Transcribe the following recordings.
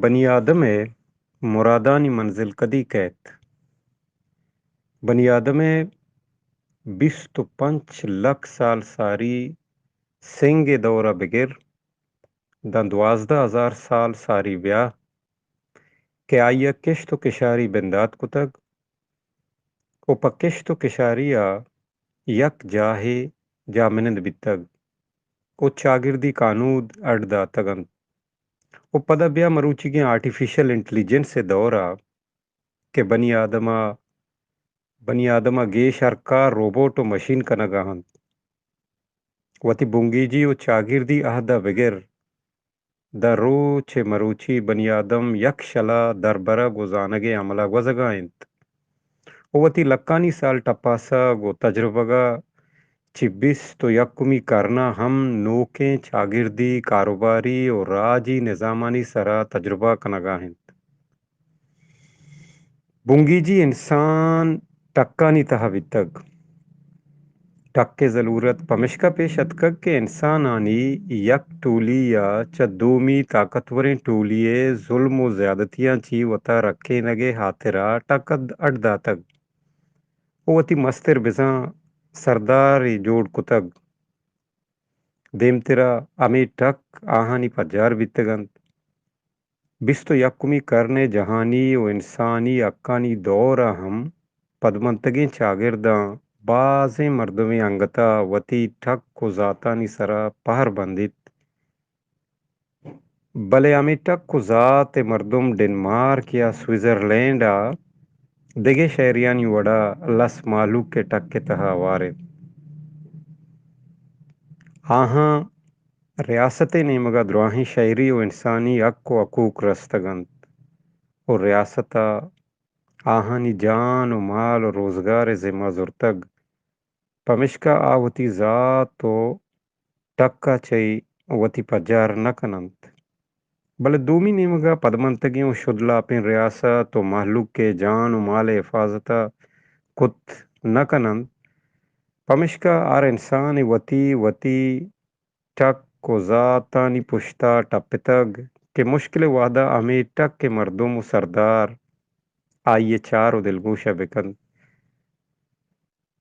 بنی آدم مرادانی منزل کدی کہت بنی آدم 25 لکھ سال ساری سنگ دورہ بگر دن 12,000 سال ساری بیاہ کہ آئیا کشت و کشاری بندات کتگ او پا کشت و کشاریا یک جاہے جامنند بیتگ او چاگردی کانود اڈ داتگن او پدا بیا مروچی گے آرٹیفیشل انٹیلیجنس سے دورا کہ بنی آدمہ گے شرکا روبوٹ و مشین کنگاہن وتی بنگی جی و چاگردی اہدا بگر دا روچ مروچی بنی آدم یک شلا دربرہ گزانگے عملہ گوزگائنت او وتی لکانی سال ٹپاسا گو تجربہ گا چبیس تو یکمی کرنا ہم نوکیں چاگردی کاروباری اور راجی نظامانی سرا تجربہ کنگاہنت بنگی جی انسان ٹکانی تہا بیتگ ٹک کے ضرورت پمشکا پیش اتکگ کہ انسان آنی یک ٹولی یا چا دومی طاقتوریں ٹولیے ظلم و زیادتیاں چی وطا رکھے نگے ہاتھرا ٹکد اڈ داتگ او وتی مستر بزاں سردار جوڑ کتگ دیم تیرا امی ٹک آہانی پجار بیتگنت بیستو یکمی کرنے جہانی و انسانی اکانی دورا ہم پدمنتگیں چاگرداں بعضیں مردمیں انگتا وتی ٹک کو ذاتانی سرا پہر بندت بلے امی ٹک کو ذات مردم ڈنمارک یا سوئٹزرلینڈ دگے شہریانی وڑا لس معلوق کے ٹک کے تہا وارے آہاں ریاست نیمگا دراہیں شہری و انسانی حق و حقوق رستگنت اور ریاستہ آہانی جان و مال و روزگار ذمہ زرتگ پمشکا آوتی ذات و ٹکا چئی وتی پجار نہ کننت بلے دومی نیمگا پدمنتگیوں شدلا پن ریاست و محلوق کے جان و مال حفاظتہ کت نہ کنند پمشکا آر انسان وتی ٹک کو ذاتانی پشتا ٹپتگ کہ مشکل وعدہ ہمیں ٹک کے مردم و سردار آئیے چار و دلگوشہ بکند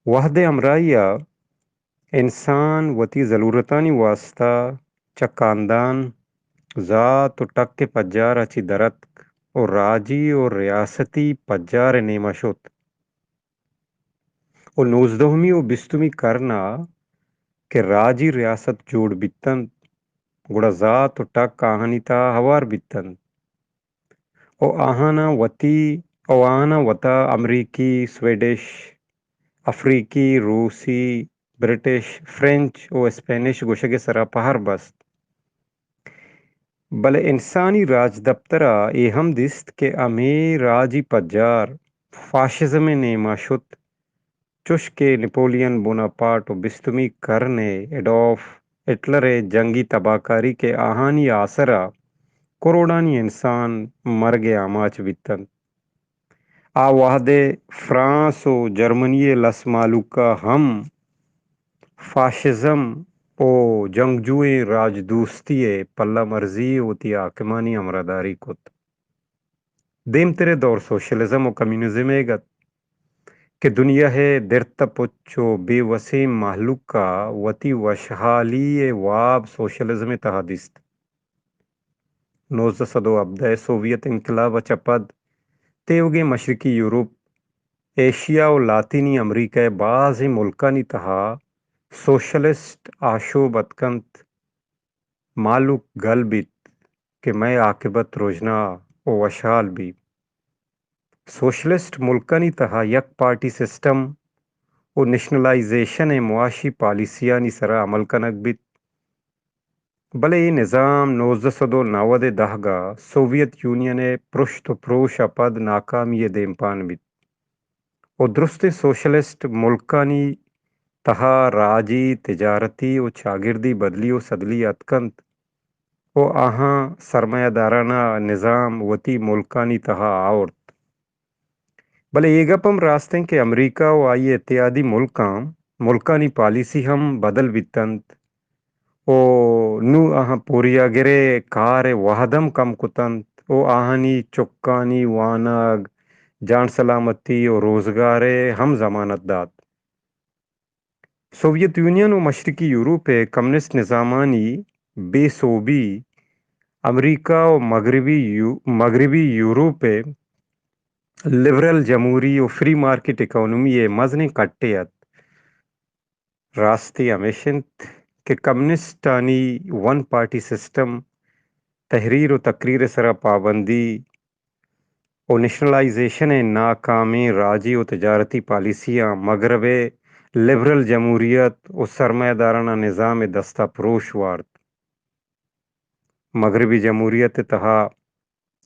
وحد امرائیہ انسان وتی ضرورتانی واسطہ چکاندان ذات و ٹک کے پجار اچی درت اور راجی اور ریاستی پجار نیمہ شت و نوزدہمی و بستمی کرنا کہ راجی ریاست جوڑ بیتند گڑا ذات و ٹک آہنی تا ہوار بیتند او آہانا وطا امریکی سویڈش افریقی روسی برٹش فرینچ و اسپینش گوشگ سرا پہر بست بلے انسانی راج دفترہ یہ ہم دست کہ امی راجی پجار فاشزم نیما شت چش کے نپولین بوناپارٹ و بستمی کرنے ایڈولف ہٹلر جنگی تباکاری کے آہانی آسرا کروڑانی انسان مرگ آماچ بیتن آ وحدے فرانس و جرمنی لس مالوکا ہم فاشزم او جنگجوئیں راج دوستی پلہ مرضی ہوتی حاکمانی امرداری کت دیم ترے دور سوشلزم و کمیونزم گت کہ دنیا ہے درت پچو بے وسیم محلوق کا وتی وشحالی واب سوشلزم تحادست 1910 سوویت انقلاب چپد تیوگے مشرقی یورپ ایشیا و لاطینی امریکہ بعض ملکانی تہا سوشلسٹ آشو بتکنت مالک گل بیت کہ میں عاقبت روجنا و وشال بھی سوشلسٹ ملکانی تہا یک پارٹی سسٹم و نیشنلائزیشن معاشی پالیسیانی سرا عمل کنک بیت بلے یہ نظام 1990 دہگا سوویت یونین پرشت و پروش اپد ناکامی دیم پان بیت و درست سوشلسٹ ملکانی تہا راجی تجارتی و چاگردی بدلی و صدلی اتکنت و آہاں سرمایہ دارانہ نظام وتی ملکانی تہا آورت بلے یہ گپم راستیں کہ امریکہ و آئی اتحادی ملکانی پالیسی ہم بدل بیتند او نو آہاں پوریا گرے کار وحدم کم کتند او آہنی چکانی وانگ جان سلامتی و روزگار ہم ضمانت داد. سوویت یونین و مشرقی یورپ کمیونسٹ نظامانی بے صوبی امریکہ و مغربی یورپ لبرل جمہوری و فری مارکیٹ اکانومی مزنی کٹیت راستی ہمیشنت کہ کمیونسٹانی ون پارٹی سسٹم تحریر و تقریر سرا پابندی و نیشنلائزیشن ناکامی راجی و تجارتی پالیسیاں مغرب لبرل جمہوریت و سرمایہ دارانہ نظام دستہ پروش وارد. مغربی جمہوریت تہا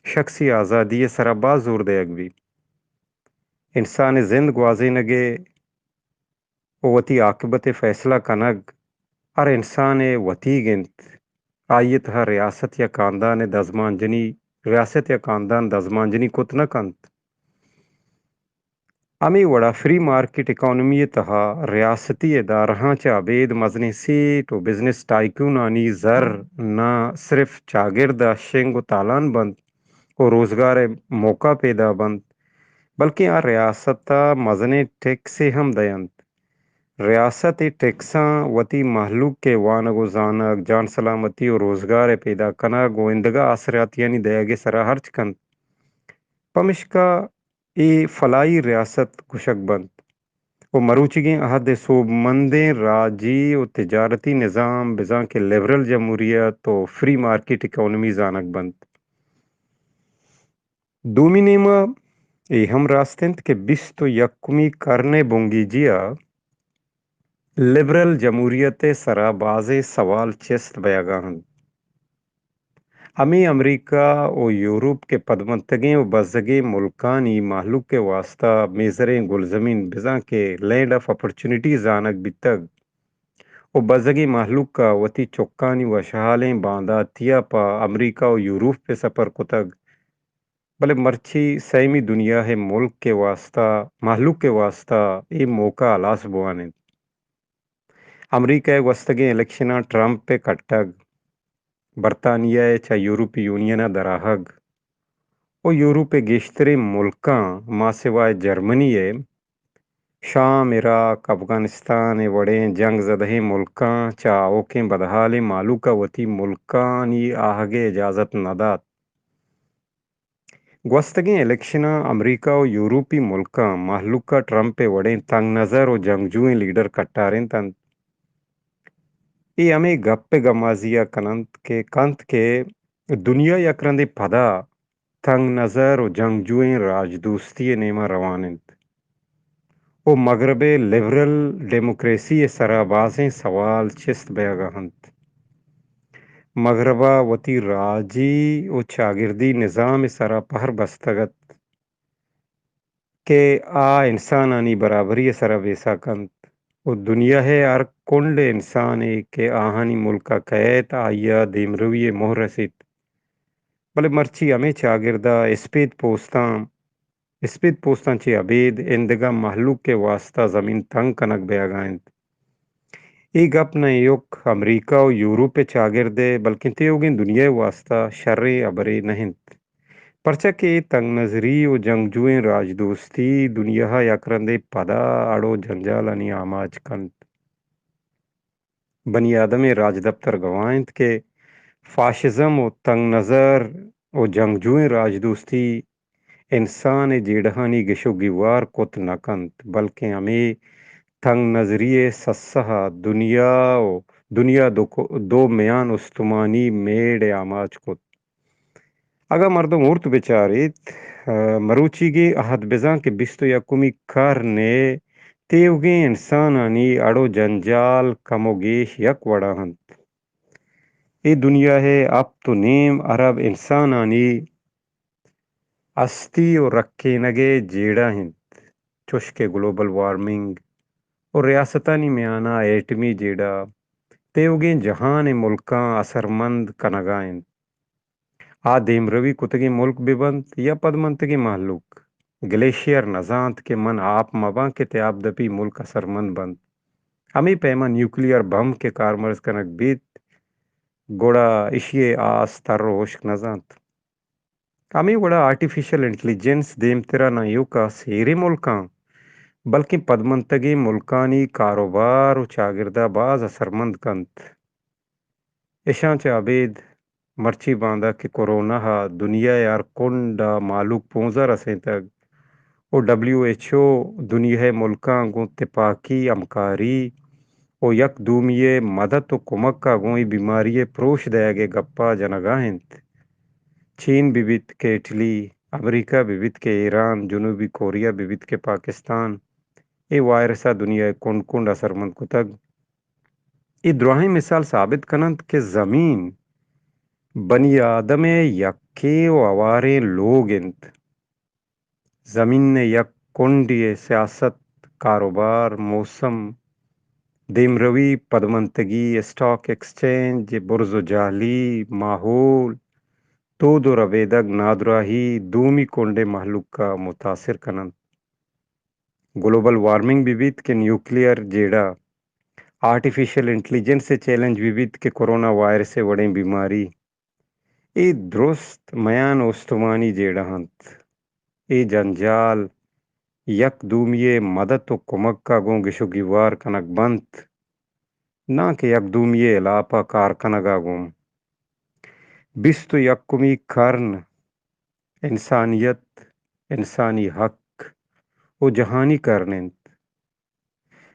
شخصی آزادی سرا باز زور دے اگوی انسان زند گوازے نگے وتی عاقبت فیصلہ کنگ ہر انسان وتی گنت آئیت ہر ریاست یا خاندان دزمان جنی کت نہ کنت. امی وڑا فری مارکیٹ اکانومی تہا ریاستی ادارہاں چا عبید مزنی سیٹ و بزنس ٹائکونانی زر نہ صرف چاگرد شنگ و تالان بند و روزگار موقع پیدا بند بلکہ آ ریاستہ مزنی ٹیکس ہم دیند. ریاست ٹیکساں وتی محلوق کے وانگ و زانگ جان سلامتی و روزگار پیدا کنگ و اندگا آسرات یعنی دیگے سرا ہرچ کند. پمشکا ای فلائی ریاست کشک بند و مروچگیں عہد صوب مندیں راجی و تجارتی نظام بزاں کے لبرل جمہوریت و فری مارکیٹ اکانومی زانک بند. دومی نیما ای ہم راستند کہ بیست و یکمی کرنے بونگی جیا لبرل جمہوریت سرا باز سوال چست بیاگاہند. امی امریکہ و یورپ کے پدمنتگیں و بزگیں ملکانی محلوق کے واسطہ میزریں گلزمین بزاں کے لینڈ آف اپرچونٹی زانک بیتگ و بزگیں محلوق کا وتی چکانی و شہالیں باندھا تیا پا امریکہ و یورپ پہ سفر کتگ بلے مرچی سیمی دنیا ہے ملک کے واسطہ محلوق کے واسطہ ای موقع الاس بوانند. امریکہ وستگیں الیکشنہ ٹرمپ پہ کٹگ برطانیہ چا یورپی یونینہ دراہگ و یورپ گیشتری ملکاں ماں سوائے جرمنی شام عراق افغانستان وڑیں جنگ زدہیں ملکاں چا اوکیں بدحال مالوکا وتی ملکانی آہگے اجازت نہ دات. گوستگیں الیکشنہ امریکہ و یورپی ملکاں محلوکا ٹرمپ وڑیں تنگ نظر و جنگجوئیں لیڈر کٹاریں تند. ای ہمیں گپ گمازیہ کنت کے دنیا یکرندی پدا تنگ نظر و جنگجوئیں راج دوستی نیمہ روانند و مغرب لبرل ڈیموکریسی سرا بازیں سوال چست بیاگاہند. مغربہ وتی راجی و چاگردی نظام سرا پہر بستگت کہ انسانانی برابری سرا ویسا کنت و دنیا ہے ہر کنڈ انسان کہ آہانی ملکہ قید آیا دیمروی مہر رسید بلے مرچی ہمیں چاگردہ اسپید پوستان چی عبید اندگا محلوق کے واسطہ زمین تنگ کنک بیاگائند. ای گپ نہ یک امریکہ و یورپ چاگردے بلکہ تیوگین دنیا واسطہ شر ابرے نہند پرچہ کہ تنگ نظری و جنگجوئیں راج دوستی دنیا یکرندے پدا اڑو جنجالانی آماج کنت. بنی آدم راج دفتر گوائند کہ فاشزم و تنگ نظر و جنگجوئیں راج دوستی انسان جیڑہانی گشو گیوار کت نہ کنت بلکہ ہمیں تنگ نظریے سسہا دنیا دو میان استمانی میڑ آماج کت. اگا مردم ارت بچاریت مروچی گی عہد بزاں کے بیست و یکمی کرنے تیوگیں انسانانی اڑو جنجال کم و گیش یک وڑا ہنت. ای دنیا ہے اب تو نیم عرب انسانانی استی و رکھے نگے جیڑا ہنت چشک گلوبل وارمنگ اور ریاستانی میانہ ایٹمی جیڑا تیوگیں جہان ملکاں اثرمند کنگائند. دیم روی کتگی ملک ببند یا پدمنتگی محلوق گلیشیر نزانت کے من آپ مباں کے تیاب دپی ملک اثرمند بند ہمیں پیما نیوکلیئر بم کے کارمرز کنک بیت گوڑا اشیے آس تر و حشک نزانت. ہمیں بڑا آرٹیفیشل انٹیلیجنس دیم تیرا نایو کا سیرے ملکاں بلکہ پدمنتگی ملکانی کاروبار و چاگردہ باز اثرمند کنت اشاں چ عبید مرچی باندھا کہ کورونا ہا دنیا یار کنڈا مالوک 15 رسیں تک او WHO دنیا ملکاں گو تپاکی امکاری او یک دومیے مدد و کمک کا گوئی بیماری پروش دے گے گپا جنگاہنت چین بیبیت کے اٹلی امریکہ بیبیت کے ایران جنوبی کوریا بیبیت کے پاکستان اے وائرسا دنیا کنڈ کنڈ اثر مند کتگ ای دراہیں مثال ثابت کنند کہ زمین بنی آدم یکے و اوارے لوگ انت زمین نے یک کنڈی سیاست کاروبار موسم دیمروی پدمنتگی اسٹاک ایکسچینج برز و جالی ماحول تو دو رویدگ نادراہی دومی کنڈے محلوق کا متاثر کنند گلوبل وارمنگ بھی بیت کے نیوکلیئر جیڑا آرٹیفیشل انٹیلیجنس سے چیلنج بھی بیت کے کرونا وائرس سے وڑیں بیماری ای درست میان استوانی جیڑا ہنت ای جنجال یک دومیے مدد و کمک کا گوں گشو گیوار کنک بنت نہ کہ یک دومیے علاپا کار کنگا گوں بیست و یکمی قرن انسانیت انسانی حق و جہانی کرنند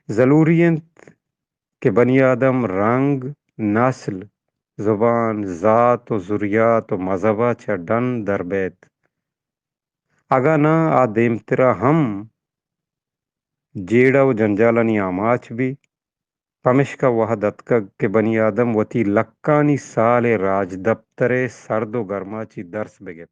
ضرورینت کہ بنی آدم رنگ نسل زبان ذات و ذریات و مذہبہ چا ڈن در بیت اگا نہ آ دیمترا ہم جیڑا و جنجالانی آماچ بھی پمشکا وحدت کا کہ بنی آدم وتی لکانی سال راج دفتر سرد و گرما چی درس بگت